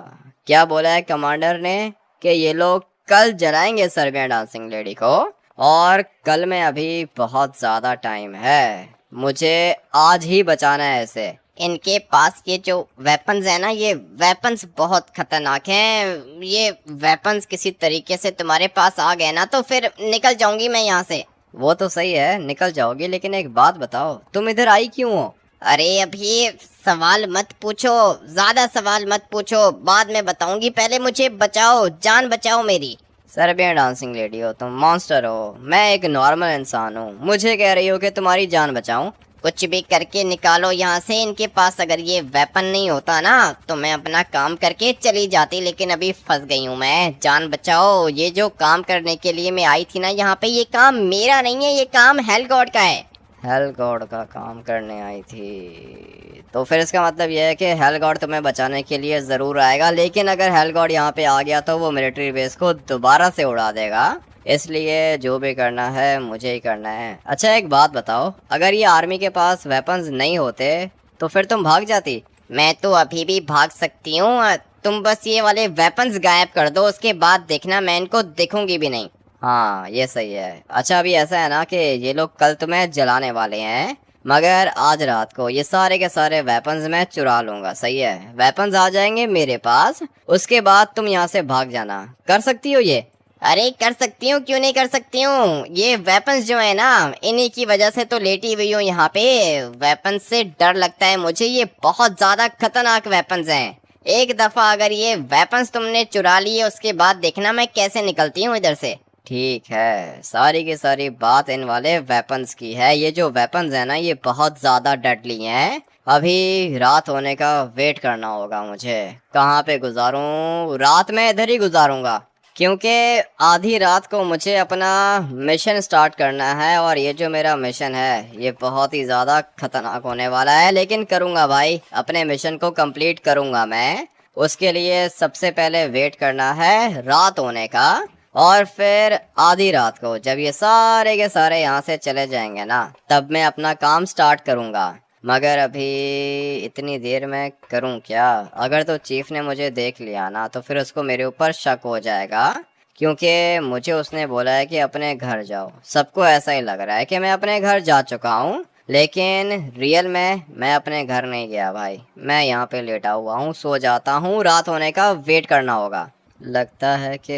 क्या बोला है कमांडर ने कि ये लोग कल जलाएंगे सर्बियन डांसिंग लेडी को, और कल में अभी बहुत ज्यादा टाइम है, मुझे आज ही बचाना है इसे। इनके पास ये जो वेपन्स है ना, ये वेपन्स बहुत खतरनाक हैं। ये वेपन्स किसी तरीके से तुम्हारे पास आ गए ना, तो फिर निकल जाऊंगी मैं यहाँ से। वो तो सही है, निकल जाओगी, लेकिन एक बात बताओ, तुम इधर आई क्यों हो? अरे अभी सवाल मत पूछो, ज्यादा सवाल मत पूछो, बाद में बताऊंगी, पहले मुझे बचाओ, जान बचाओ मेरी। सर्बियन डांसिंग लेडी हो तुम, मॉन्स्टर हो, मैं एक नॉर्मल इंसान हूँ, मुझे कह रही हो कि तुम्हारी जान बचाऊं? कुछ भी करके निकालो यहाँ से इनके पास। अगर ये वेपन नहीं होता ना, तो मैं अपना काम करके चली जाती, लेकिन अभी फंस गई हूँ मैं। जान बचाओ, ये जो काम करने के लिए मैं आई थी ना यहाँ पे, ये काम मेरा नहीं है, ये काम हेल गॉड का है। हेल गॉड का काम करने आई थी, तो फिर इसका मतलब यह है कि हेल गॉड तुम्हें बचाने के लिए जरूर आएगा, लेकिन अगर हेल गॉड यहाँ पे आ गया तो वो मिलिट्री बेस को दोबारा से उड़ा देगा। इसलिए जो भी करना है मुझे ही करना है। अच्छा एक बात बताओ, अगर ये आर्मी के पास वेपन्स नहीं होते तो फिर तुम भाग जाती? मैं तो अभी भी भाग सकती हूँ, तुम बस ये वाले वेपन्स गायब कर दो, उसके बाद देखना मैं इनको देखूंगी भी नहीं। हाँ ये सही है। अच्छा अभी ऐसा है ना कि ये लोग कल तुम्हें जलाने वाले हैं, मगर आज रात को ये सारे के सारे वेपन्स मैं चुरा लूंगा, सही है? वेपन्स आ जाएंगे मेरे पास, उसके बाद तुम यहाँ से भाग जाना। कर सकती हो ये? अरे कर सकती हूँ, क्यों नहीं कर सकती हूँ। ये वेपन्स जो है ना, इन्हीं की वजह से तो लेटी हुई हूँ यहाँ पे। वेपन्स से डर लगता है मुझे, ये बहुत ज्यादा खतरनाक वेपन्स हैं। एक दफा अगर ये वेपन्स तुमने चुरा लिए, उसके बाद देखना मैं कैसे निकलती हूँ इधर से। ठीक है, सारी की सारी बात इन वाले वेपन्स की है। ये जो वेपन्स है ना, ये बहुत ज्यादा डडली हैं। अभी रात होने का वेट करना होगा मुझे। कहाँ पे गुजारूं रात? में इधर ही गुजारूंगा, क्योंकि आधी रात को मुझे अपना मिशन स्टार्ट करना है। और ये जो मेरा मिशन है ये बहुत ही ज़्यादा खतरनाक होने वाला है, लेकिन करूँगा भाई, अपने मिशन को कंप्लीट करूँगा मैं। उसके लिए सबसे पहले वेट करना है रात होने का, और फिर आधी रात को जब ये सारे के सारे यहाँ से चले जाएंगे ना, तब मैं अपना काम स्टार्ट करूँगा। मगर अभी इतनी देर में करूं क्या? अगर तो चीफ ने मुझे देख लिया ना, तो फिर उसको मेरे ऊपर शक हो जाएगा, क्योंकि मुझे उसने बोला है कि अपने घर जाओ। सबको ऐसा ही लग रहा है कि मैं अपने घर जा चुका हूँ, लेकिन रियल में मैं अपने घर नहीं गया भाई। मैं यहाँ पे लेटा हुआ हूँ, सो जाता हूँ, रात होने का वेट करना होगा। लगता है कि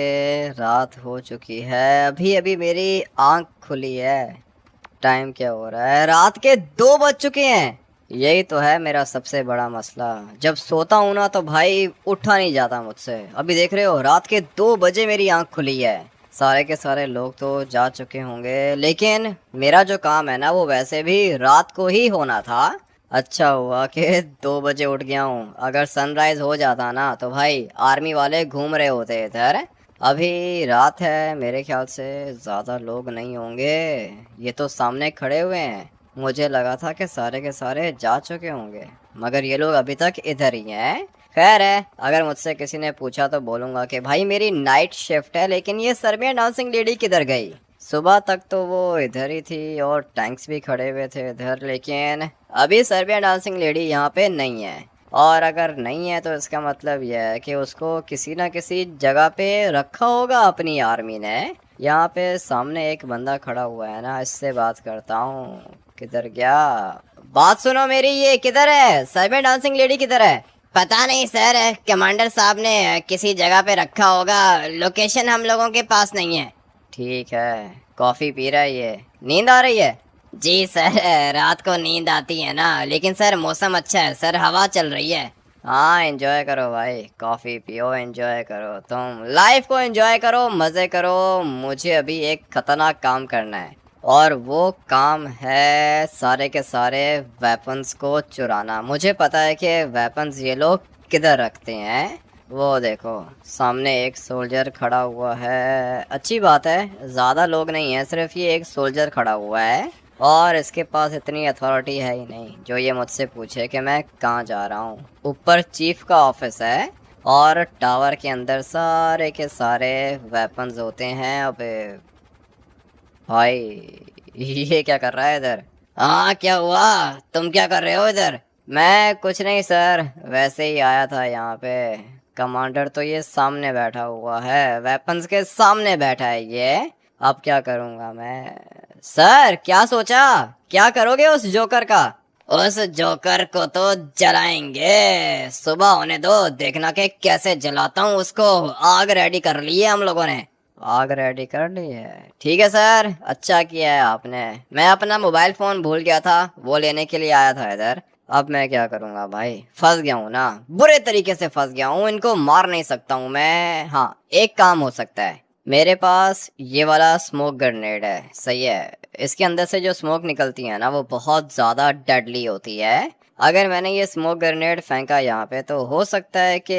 रात हो चुकी है, अभी अभी मेरी आंख खुली है। टाइम क्या हो रहा है? रात के 2 बज चुके हैं। यही तो है मेरा सबसे बड़ा मसला, जब सोता हूं ना तो भाई उठा नहीं जाता मुझसे। अभी देख रहे हो, रात के 2 बजे मेरी आंख खुली है। सारे के सारे लोग तो जा चुके होंगे, लेकिन मेरा जो काम है ना, वो वैसे भी रात को ही होना था। अच्छा हुआ कि 2 बजे उठ गया हूँ। अगर सनराइज हो जाता ना, तो भाई आर्मी वाले घूम रहे होते इधर। अभी रात है, मेरे ख्याल से ज़्यादा लोग नहीं होंगे। ये तो सामने खड़े हुए हैं, मुझे लगा था कि सारे के सारे जा चुके होंगे, मगर ये लोग अभी तक इधर ही हैं। खैर है, अगर मुझसे किसी ने पूछा तो बोलूँगा कि भाई मेरी नाइट शिफ्ट है, लेकिन ये सर्बियन डांसिंग लेडी किधर गई? सुबह तक तो वो इधर ही थी और टैंक्स भी खड़े हुए थे इधर, लेकिन अभी सर्बियन डांसिंग लेडी यहाँ पे नहीं है। और अगर नहीं है तो इसका मतलब यह है कि उसको किसी ना किसी जगह पे रखा होगा अपनी आर्मी ने। यहाँ पे सामने एक बंदा खड़ा हुआ है ना, इससे बात करता हूँ। किधर गया? बात सुनो मेरी, ये किधर है? सर्बियन डांसिंग लेडी किधर है? पता नहीं सर, कमांडर साहब ने किसी जगह पे रखा होगा, लोकेशन हम लोगों के पास नहीं है। ठीक है, कॉफी पी रहा है ये? नींद आ रही है? जी सर, रात को नींद आती है ना, लेकिन सर मौसम अच्छा है सर, हवा चल रही है। हाँ, एंजॉय करो भाई, कॉफी पियो, एंजॉय करो, तुम लाइफ को एंजॉय करो, मजे करो। मुझे अभी एक खतरनाक काम करना है, और वो काम है सारे के सारे वेपन्स को चुराना। मुझे पता है कि वेपन्स ये लोग किधर रखते हैं। वो देखो, सामने एक सोल्जर खड़ा हुआ है। अच्छी बात है, ज़्यादा लोग नहीं है, सिर्फ ये एक सोल्जर खड़ा हुआ है, और इसके पास इतनी अथॉरिटी है ही नहीं जो ये मुझसे पूछे कि मैं कहाँ जा रहा हूँ। ऊपर चीफ का ऑफिस है, और टावर के अंदर सारे के सारे वेपन्स होते हैं। अबे भाई, ये क्या कर रहा है इधर? हाँ, क्या हुआ? तुम क्या कर रहे हो इधर? मैं कुछ नहीं सर, वैसे ही आया था यहाँ पे। कमांडर तो ये सामने बैठा हुआ है, वेपन्स के सामने बैठा है ये। अब क्या करूँगा मैं? सर क्या सोचा? क्या करोगे उस जोकर का? उस जोकर को तो जलाएंगे, सुबह होने दो, देखना कि कैसे जलाता हूँ उसको। आग रेडी कर ली है हम लोगों ने। आग रेडी कर ली है? ठीक है सर, अच्छा किया है आपने। मैं अपना मोबाइल फोन भूल गया था, वो लेने के लिए आया था इधर। अब मैं क्या करूँगा भाई, फंस गया हूँ ना, बुरे तरीके से फंस गया हूँ। इनको मार नहीं सकता हूँ मैं। हाँ, एक काम हो सकता है, मेरे पास ये वाला स्मोक ग्रेनेड है, सही है? इसके अंदर से जो स्मोक निकलती है ना, वो बहुत ज़्यादा डेडली होती है। अगर मैंने ये स्मोक ग्रेनेड फेंका यहाँ पे, तो हो सकता है कि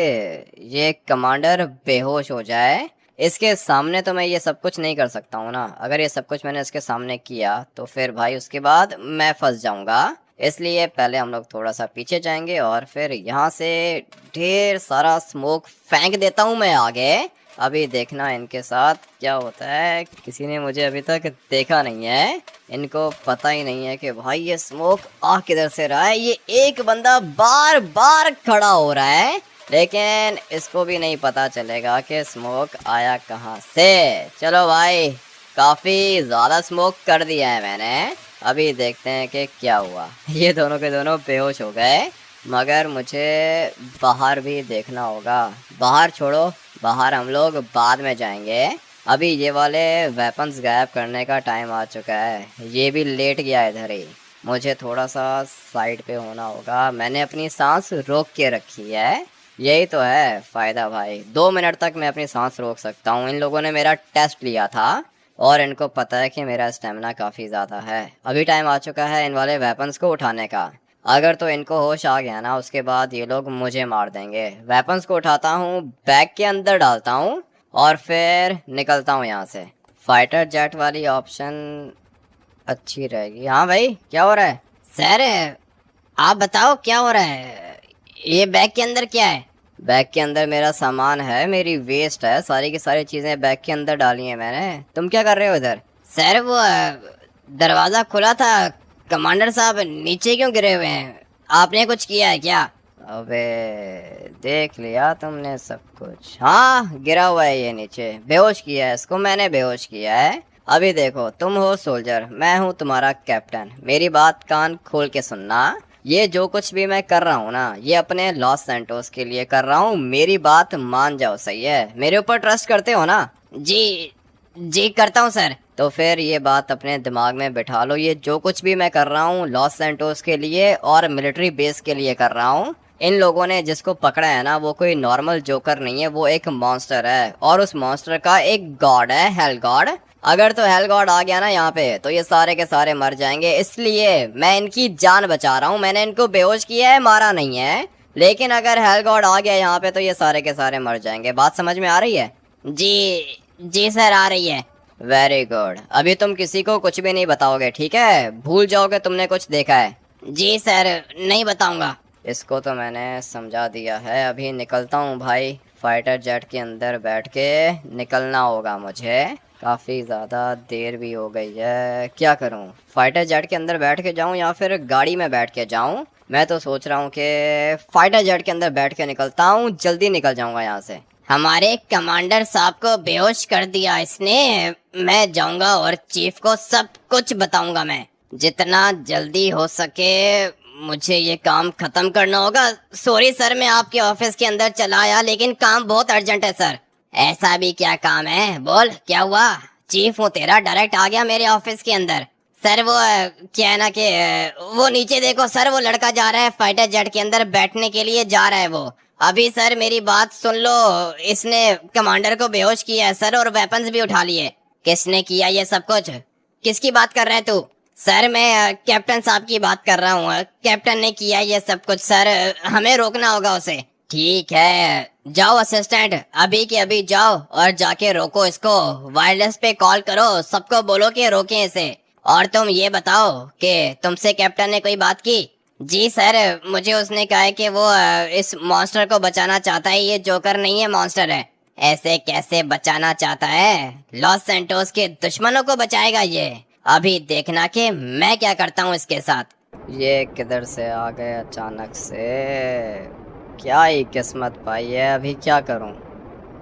ये कमांडर बेहोश हो जाए। इसके सामने तो मैं ये सब कुछ नहीं कर सकता हूँ ना। अगर ये सब कुछ मैंने इसके सामने किया तो फिर भाई उसके बाद मैं फंस जाऊंगा। इसलिए पहले हम लोग थोड़ा सा पीछे जाएंगे, और फिर यहाँ से ढेर सारा स्मोक फेंक देता हूँ मैं आगे। अभी देखना इनके साथ क्या होता है। किसी ने मुझे अभी तक देखा नहीं है, इनको पता ही नहीं है कि भाई ये स्मोक आ किधर से रहा है। ये एक बंदा बार बार खड़ा हो रहा है, लेकिन इसको भी नहीं पता चलेगा कि स्मोक आया कहाँ से। चलो भाई, काफी ज्यादा स्मोक कर दिया है मैंने। अभी देखते हैं कि क्या हुआ। ये दोनों के दोनों बेहोश हो गए, मगर मुझे बाहर भी देखना होगा। बाहर छोड़ो, बाहर हम लोग बाद में जाएंगे। अभी ये वाले वेपन्स गायब करने का टाइम आ चुका है। ये भी लेट गया इधर ही। मुझे थोड़ा सा साइड पे होना होगा। मैंने अपनी सांस रोक के रखी है। यही तो है फायदा भाई। 2 मिनट तक मैं अपनी सांस रोक सकता हूँ। इन लोगों ने मेरा टेस्ट लिया था और इनको पता है कि मेरा स्टेमिना काफ़ी ज़्यादा है। अभी टाइम आ चुका है इन वाले वेपन्स को उठाने का। अगर तो इनको होश आ गया ना, उसके बाद ये लोग मुझे मार देंगे। वेपन्स को उठाता हूँ, बैग के अंदर डालता हूँ और फिर निकलता हूँ यहाँ से। फाइटर जेट वाली ऑप्शन अच्छी रहेगी। हाँ भाई, क्या हो रहा है? सर, आप बताओ क्या हो रहा है? ये बैग के अंदर क्या है? बैग के अंदर मेरा सामान है, मेरी वेस्ट है, सारी की सारी चीजें बैग के अंदर डाली हैं मैंने। तुम क्या कर रहे हो इधर? सर वो दरवाजा खुला था। कमांडर साहब नीचे क्यों गिरे हुए हैं? आपने कुछ किया है क्या? अबे देख लिया तुमने सब कुछ। हाँ, गिरा हुआ है ये नीचे। बेहोश किया है इसको मैंने, बेहोश किया है। अभी देखो, तुम हो सोल्जर, मैं हूँ तुम्हारा कैप्टन। मेरी बात कान खोल के सुनना। ये जो कुछ भी मैं कर रहा हूँ ना, ये अपने लॉस सैंटोस के लिए कर रहा हूँ। मेरी बात मान जाओ, सही है? मेरे ऊपर ट्रस्ट करते हो ना? जी जी करता हूँ सर। तो फिर ये बात अपने दिमाग में बिठा लो। ये जो कुछ भी मैं कर रहा हूँ लॉस सैंटोस के लिए और मिलिट्री बेस के लिए कर रहा हूँ। इन लोगों ने जिसको पकड़ा है ना, वो कोई नॉर्मल जोकर नहीं है, वो एक मॉन्स्टर है। और उस मॉन्स्टर का एक गॉड है, हेल गॉड। अगर तो हेल गॉड आ गया ना यहाँ पे, तो ये सारे के सारे मर जाएंगे। इसलिए मैं इनकी जान बचा रहा हूँ। मैंने इनको बेहोश किया है, मारा नहीं है। लेकिन अगर हेल गॉड आ गया यहाँ पे, तो ये सारे के सारे मर जाएंगे। बात समझ में आ रही है? जी सर, आ रही है। Very good. अभी तुम किसी को कुछ भी नहीं बताओगे, ठीक है? भूल जाओगे तुमने कुछ देखा है। जी सर, नहीं बताऊंगा। इसको तो मैंने समझा दिया है। अभी निकलता हूँ भाई। फाइटर जेट के अंदर बैठ के निकलना होगा मुझे। काफ़ी ज़्यादा देर भी हो गई है। क्या करूँ, फाइटर जेट के अंदर बैठ के जाऊँ या फिर गाड़ी में बैठ के जाऊँ? मैं तो सोच रहा हूँ कि फाइटर जेट के अंदर बैठ के निकलता हूँ, जल्दी निकल जाऊँगा यहाँ से। हमारे कमांडर साहब को बेहोश कर दिया इसने। मैं जाऊंगा और चीफ को सब कुछ बताऊंगा। मैं जितना जल्दी हो सके मुझे ये काम खत्म करना होगा। सॉरी सर, मैं आपके ऑफिस के अंदर चला आया, लेकिन काम बहुत अर्जेंट है सर। ऐसा भी क्या काम है? बोल, क्या हुआ? चीफ हूँ तेरा, डायरेक्ट आ गया मेरे ऑफिस के अंदर। सर वो क्या है ना कि वो नीचे देखो सर, वो लड़का जा रहा है फाइटर जेट के अंदर बैठने के लिए जा रहा है वो। अभी सर मेरी बात सुन लो, इसने कमांडर को बेहोश किया है सर और वेपन्स भी उठा लिए। किसने किया ये सब कुछ? किसकी बात कर रहे हैं तू? सर मैं कैप्टन साहब की बात कर रहा हूँ। कैप्टन ने किया ये सब कुछ सर, हमें रोकना होगा उसे। ठीक है, जाओ असिस्टेंट, अभी के अभी जाओ और जाके रोको इसको। वायरलेस पे कॉल करो, सबको बोलो कि रोकें इसे। और तुम ये बताओ कि तुमसे कैप्टन ने कोई बात की? जी सर, मुझे उसने कहा है कि वो इस मॉन्स्टर को बचाना चाहता है। ये जोकर नहीं है, मॉन्स्टर है। ऐसे कैसे बचाना चाहता है? लॉस सैंटोस के दुश्मनों को बचाएगा ये। अभी देखना कि मैं क्या करता हूँ इसके साथ। ये किधर से आ गए अचानक से? क्या ही किस्मत पाई है। अभी क्या करूँ?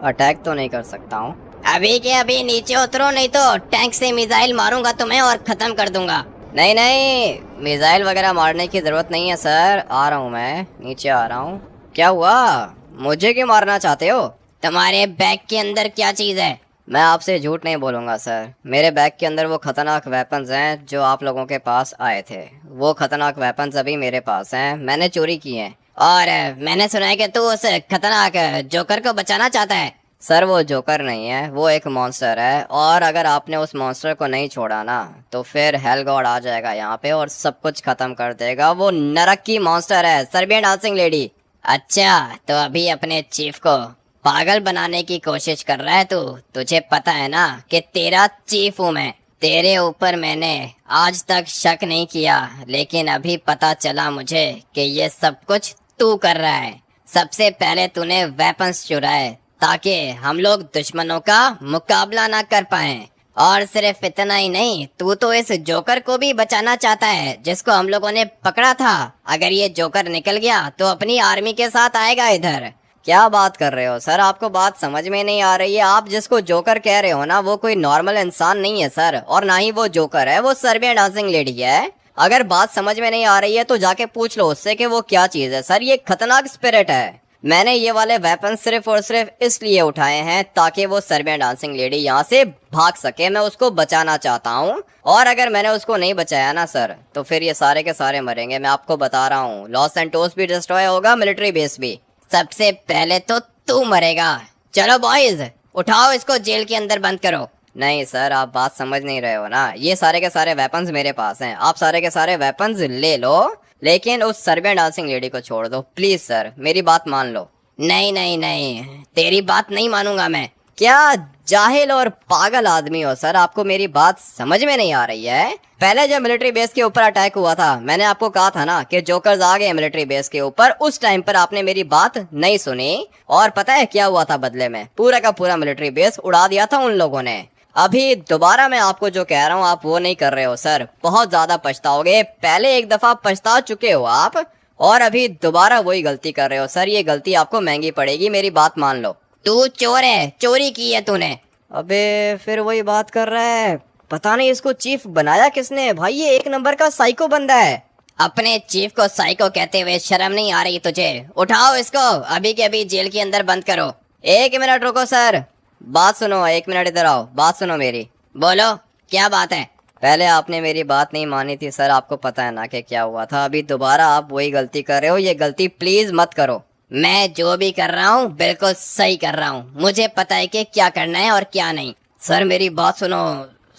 अटैक तो नहीं कर सकता हूँ। अभी के अभी नीचे उतरो, नहीं तो टैंक से मिसाइल मारूंगा तुम्हें और खत्म कर दूंगा। नहीं नहीं, मिसाइल वगैरह मारने की जरूरत नहीं है सर। आ रहा हूँ, मैं नीचे आ रहा हूँ। क्या हुआ? मुझे क्यों मारना चाहते हो? तुम्हारे बैग के अंदर क्या चीज है? मैं आपसे झूठ नहीं बोलूंगा सर। मेरे बैग के अंदर वो खतरनाक वेपन्स हैं जो आप लोगों के पास आए थे। वो खतरनाक वेपन्स अभी मेरे पास हैं, मैंने चोरी की हैं। और मैंने सुना है कि तू उस खतरनाक जोकर को बचाना चाहता है। सर वो जोकर नहीं है, वो एक मॉन्स्टर है। और अगर आपने उस मॉन्स्टर को नहीं छोड़ा ना, तो फिर हेल गॉड आ जाएगा यहाँ पे और सब कुछ खत्म कर देगा। वो नरक की मॉन्स्टर है, सर्बियन डांसिंग लेडी। अच्छा, तो अभी अपने चीफ को पागल बनाने की कोशिश कर रहा है तू? तुझे पता है ना कि तेरा चीफ हूँ मैं। तेरे ऊपर मैंने आज तक शक नहीं किया, लेकिन अभी पता चला मुझे कि ये सब कुछ तू कर रहा है। सबसे पहले तूने वेपन्स चुराए ताकि हम लोग दुश्मनों का मुकाबला ना कर पाएं। और सिर्फ इतना ही नहीं, तू तो इस जोकर को भी बचाना चाहता है जिसको हम लोगों ने पकड़ा था। अगर ये जोकर निकल गया तो अपनी आर्मी के साथ आएगा इधर। क्या बात कर रहे हो सर, आपको बात समझ में नहीं आ रही है। आप जिसको जोकर कह रहे हो ना, वो कोई नॉर्मल इंसान नहीं है सर, और ना ही वो जोकर है, वो सर्बियन डांसिंग लेडी है। अगर बात समझ में नहीं आ रही है तो जाके पूछ लो उससे कि वो क्या चीज है। सर ये खतरनाक स्पिरिट है। मैंने ये वाले वेपन सिर्फ और सिर्फ इसलिए उठाए हैं ताकि वो सर्बियन डांसिंग लेडी यहाँ से भाग सके। मैं उसको बचाना चाहता हूँ, और अगर मैंने उसको नहीं बचाया ना सर, तो फिर ये सारे के सारे मरेंगे। मैं आपको बता रहा हूँ, लॉस सैंटोस भी डिस्ट्रॉय होगा, मिलिट्री बेस भी। सबसे पहले तो तू मरेगा। चलो बॉयज, उठाओ इसको, जेल के अंदर बंद करो। नहीं सर, आप बात समझ नहीं रहे हो ना। ये सारे के सारे वेपन्स मेरे पास हैं, आप सारे के सारे वेपन्स ले लो, लेकिन उस सर्बियन डांसिंग लेडी को छोड़ दो प्लीज सर, मेरी बात मान लो। नहीं नहीं नहीं, तेरी बात नहीं मानूंगा मैं। क्या जाहिल और पागल आदमी हो सर, आपको मेरी बात समझ में नहीं आ रही है। पहले जब मिलिट्री बेस के ऊपर अटैक हुआ था, मैंने आपको कहा था ना कि जोकर्स आ गए मिलिट्री बेस के ऊपर। उस टाइम पर आपने मेरी बात नहीं सुनी, और पता है क्या हुआ था बदले में? पूरा का पूरा मिलिट्री बेस उड़ा दिया था उन लोगों ने। अभी दोबारा मैं आपको जो कह रहा हूँ, आप वो नहीं कर रहे हो सर, बहुत ज्यादा पछताओगे। पहले एक दफा पछता चुके हो आप, और अभी दोबारा वही गलती कर रहे हो सर। ये गलती आपको महंगी पड़ेगी, मेरी बात मान लो। तू चोर है, चोरी की है तूने। अबे फिर वही बात कर रहा है। पता नहीं इसको चीफ बनाया किसने भाई, ये एक नंबर का साइको बंदा है। अपने चीफ को साइको कहते हुए शर्म नहीं आ रही तुझे? उठाओ इसको, अभी के अभी जेल के अंदर बंद करो। एक मिनट रुको सर, बात सुनो, एक मिनट इधर आओ, बात सुनो मेरी। बोलो, क्या बात है? पहले आपने मेरी बात नहीं मानी थी सर, आपको पता है ना कि क्या हुआ था। अभी दोबारा आप वही गलती कर रहे हो, ये गलती प्लीज मत करो। मैं जो भी कर रहा हूँ बिल्कुल सही कर रहा हूँ, मुझे पता है कि क्या करना है और क्या नहीं। सर मेरी बात सुनो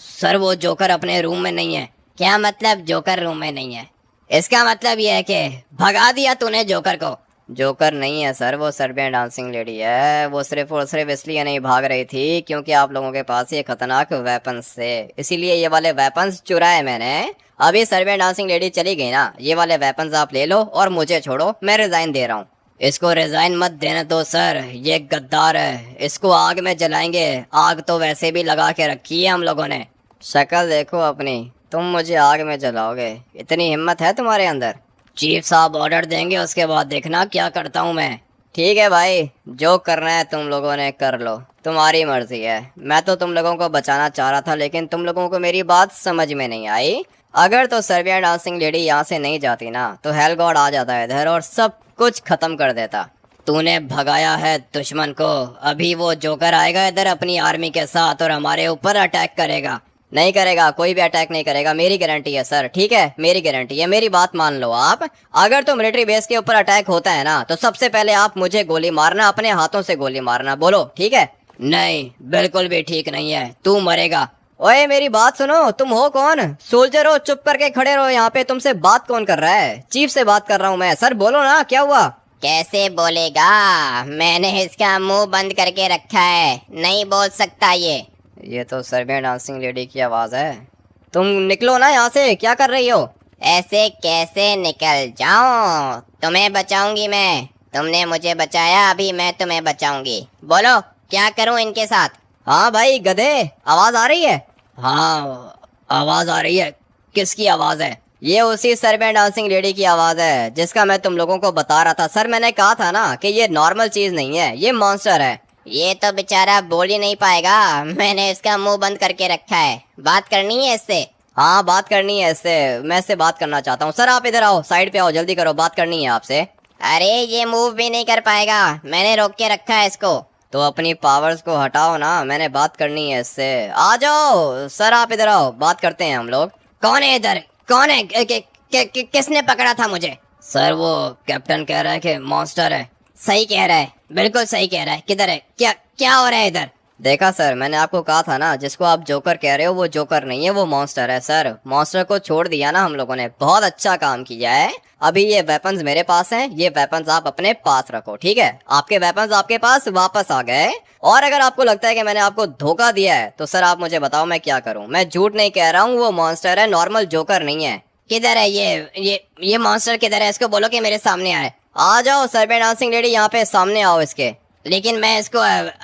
सर, वो जोकर अपने रूम में नहीं है। क्या मतलब जोकर रूम में नहीं है? इसका मतलब यह है कि भगा दिया तूने जोकर को। जोकर नहीं है सर, वो सर्बियन डांसिंग लेडी है। वो सिर्फ और सिर्फ इसलिए नहीं भाग रही थी क्योंकि आप लोगों के पास ये खतरनाक वेपन्स थे, इसीलिए ये वाले वेपन्स चुराए मैंने। अभी सर्बियन डांसिंग लेडी चली गई ना, ये वाले वेपन्स आप ले लो और मुझे छोड़ो, मैं रिजाइन दे रहा हूँ। इसको रिजाइन मत देने दो सर, ये गद्दार है, इसको आग में जलाएंगे। आग तो वैसे भी लगा के रखी है हम लोगों ने। शक्ल देखो अपनी, तुम मुझे आग में जलाओगे? इतनी हिम्मत है तुम्हारे अंदर? चीफ साहब ऑर्डर देंगे, उसके बाद देखना क्या करता हूँ मैं। ठीक है भाई, जो करना है तुम लोगों ने कर लो, तुम्हारी मर्जी है। मैं तो तुम लोगों को बचाना चाह रहा था, लेकिन तुम लोगों को मेरी बात समझ में नहीं आई। अगर तो सर्बियन डांसिंग लेडी यहाँ से नहीं जाती ना, तो हेल गॉड आ जाता है इधर और सब कुछ खत्म कर देता। तूने भगाया है दुश्मन को, अभी वो जोकर आएगा इधर अपनी आर्मी के साथ और हमारे ऊपर अटैक करेगा। नहीं करेगा, कोई भी अटैक नहीं करेगा, मेरी गारंटी है सर। ठीक है, मेरी गारंटी है, मेरी बात मान लो आप। अगर तो मिलिट्री बेस के ऊपर अटैक होता है ना, तो सबसे पहले आप मुझे गोली मारना, अपने हाथों से गोली मारना। बोलो ठीक है? नहीं, बिल्कुल भी ठीक नहीं है, तू मरेगा। ओए मेरी बात सुनो, तुम हो कौन? सोल्जर हो, चुप करके खड़े रहो यहाँ पे। तुमसे बात कौन कर रहा है? चीफ से बात कर रहा हूँ मैं। सर बोलो ना, क्या हुआ? कैसे बोलेगा, मैंने इसका मुंह बंद करके रखा है, नहीं बोल सकता ये तो सर्बियन डांसिंग लेडी की आवाज है। तुम निकलो ना यहाँ से, क्या कर रही हो? ऐसे कैसे निकल जाऊं? तुम्हें बचाऊंगी मैं, तुमने मुझे बचाया, अभी मैं तुम्हें बचाऊंगी। बोलो क्या करूं इनके साथ? हाँ भाई गधे, आवाज आ रही है? हाँ आवाज आ रही है। किसकी आवाज है? ये उसी सर्बियन डांसिंग लेडी की आवाज है जिसका मैं तुम लोगों को बता रहा था। सर मैंने कहा था ना कि ये नॉर्मल चीज नहीं है, ये मॉन्स्टर है। ये तो बेचारा बोल ही नहीं पाएगा, मैंने इसका मुंह बंद करके रखा है। बात करनी है इससे? हाँ बात करनी है इससे, मैं इससे बात करना चाहता हूँ। सर आप इधर आओ, साइड पे आओ, जल्दी करो, बात करनी है आपसे। अरे ये मूव भी नहीं कर पाएगा, मैंने रोक के रखा है इसको। तो अपनी पावर्स को हटाओ ना, मैंने बात करनी है इससे। आ जाओ सर, आप इधर आओ, बात करते हैं हम लोग। कौन है इधर? कौन है? किसने पकड़ा था मुझे? सर वो कैप्टन कह रहा है कि मॉन्स्टर है। सही कह रहा है, बिल्कुल सही कह रहा है। किधर है? क्या क्या हो रहा है इधर? देखा सर, मैंने आपको कहा था ना, जिसको आप जोकर कह रहे हो वो जोकर नहीं है, वो मॉन्स्टर है। सर मॉन्स्टर को छोड़ दिया ना हम लोगों ने, बहुत अच्छा काम किया है। अभी ये वेपन्स मेरे पास हैं, ये वेपन्स आप अपने पास रखो, ठीक है? आपके वेपन्स आपके पास वापस आ गए। और अगर आपको लगता है कि मैंने आपको धोखा दिया है, तो सर आप मुझे बताओ मैं क्या करूं। मैं झूठ नहीं कह रहा हूँ, वो मॉन्स्टर है, नॉर्मल जोकर नहीं है। किधर है ये मॉन्स्टर किधर है? इसको बोलो कि मेरे सामने आए। आ जाओ सर्बियन डांसिंग लेडी, यहाँ पे सामने आओ इसके। लेकिन मैं इसको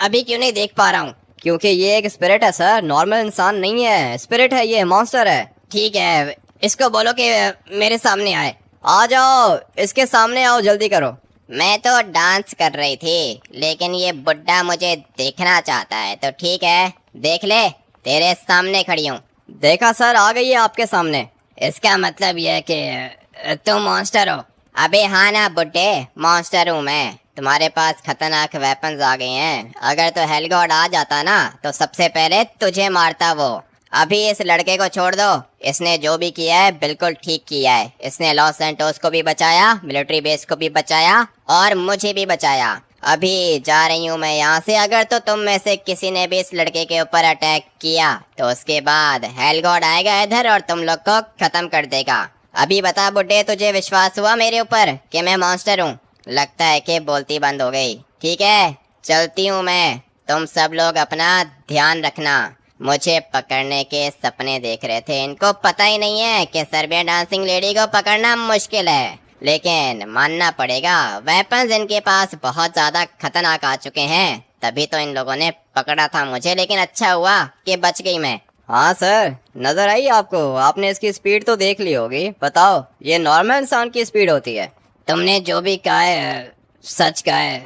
अभी क्यों नहीं देख पा रहा हूँ? क्योंकि ये एक स्पिरिट है सर, नॉर्मल इंसान नहीं है, स्पिरिट है, ये मॉन्स्टर है। ठीक है, इसको बोलो कि मेरे सामने आए। आ जाओ, इसके सामने आओ, जल्दी करो। मैं तो डांस कर रही थी, लेकिन ये बुड्ढा मुझे देखना चाहता है, तो ठीक है, देख ले, तेरे सामने खड़ी हूँ। देखा सर, आ गई है आपके सामने। इसका मतलब यह है कि तुम मॉन्स्टर हो? अबे हाँ ना बुड्ढे, मॉन्स्टर हूँ मैं। तुम्हारे पास खतरनाक वेपन्स आ गए हैं। अगर तो हेलगॉड आ जाता ना, तो सबसे पहले तुझे मारता वो। अभी इस लड़के को छोड़ दो। इसने जो भी किया है बिल्कुल ठीक किया है। इसने लॉस सैंटोस को भी बचाया, मिलिट्री बेस को भी बचाया और मुझे भी बचाया। अभी जा रही हूँ मैं यहाँ से। अगर तो तुम में से किसी ने भी इस लड़के के ऊपर अटैक किया, तो उसके बाद हेल गॉड आएगा इधर और तुम लोग को खत्म कर देगा। अभी बता बुड्ढे, तुझे विश्वास हुआ मेरे ऊपर कि मैं मॉन्स्टर हूँ? लगता है कि बोलती बंद हो गई। ठीक है, चलती हूँ मैं। तुम सब लोग अपना ध्यान रखना। मुझे पकड़ने के सपने देख रहे थे। इनको पता ही नहीं है कि सर्बियन डांसिंग लेडी को पकड़ना मुश्किल है, लेकिन मानना पड़ेगा, वेपन्स इनके पास बहुत ज्यादा खतरनाक आ चुके हैं। तभी तो इन लोगों ने पकड़ा था मुझे, लेकिन अच्छा हुआ कि बच गई मैं। हाँ सर, नजर आई आपको? आपने इसकी स्पीड तो देख ली होगी। बताओ, ये नॉर्मल इंसान की स्पीड होती है? तुमने जो भी कहा है सच कहा है।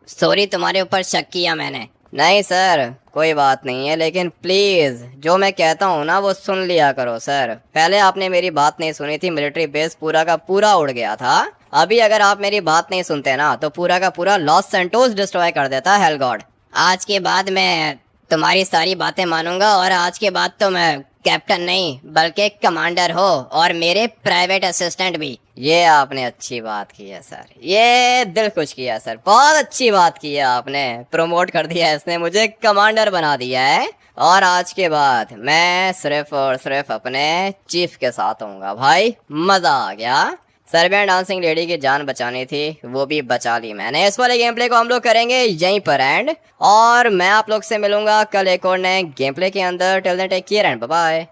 सॉरी, तुम्हारे ऊपर शक किया मैंने। नहीं सर, कोई बात नहीं है, लेकिन प्लीज जो मैं कहता हूँ ना वो सुन लिया करो सर। पहले आपने मेरी बात नहीं सुनी थी, मिलिट्री बेस पूरा का पूरा उड़ गया था। अभी अगर आप मेरी बात नहीं सुनते ना, तो पूरा का पूरा लॉस सैंटोस डिस्ट्रॉय कर देता हेल गॉड। आज के बाद मैं तुम्हारी सारी बातें मानूंगा, और आज के बाद तो मैं कैप्टन नहीं बल्कि कमांडर हो, और मेरे प्राइवेट असिस्टेंट भी। ये आपने अच्छी बात की है सर, ये दिल खुश किया सर, बहुत अच्छी बात की है आपने। प्रमोट कर दिया है इसने, मुझे कमांडर बना दिया है। और आज के बाद मैं सिर्फ और सिर्फ अपने चीफ के साथ होऊंगा भाई। मजा आ गया। सर्बियन डांसिंग लेडी की जान बचानी थी, वो भी बचा ली मैंने। इस वाले गेम प्ले को हम लोग करेंगे यहीं पर एंड, और मैं आप लोग से मिलूंगा कल एक और नए गेम प्ले के अंदर। Till then take care and bye bye.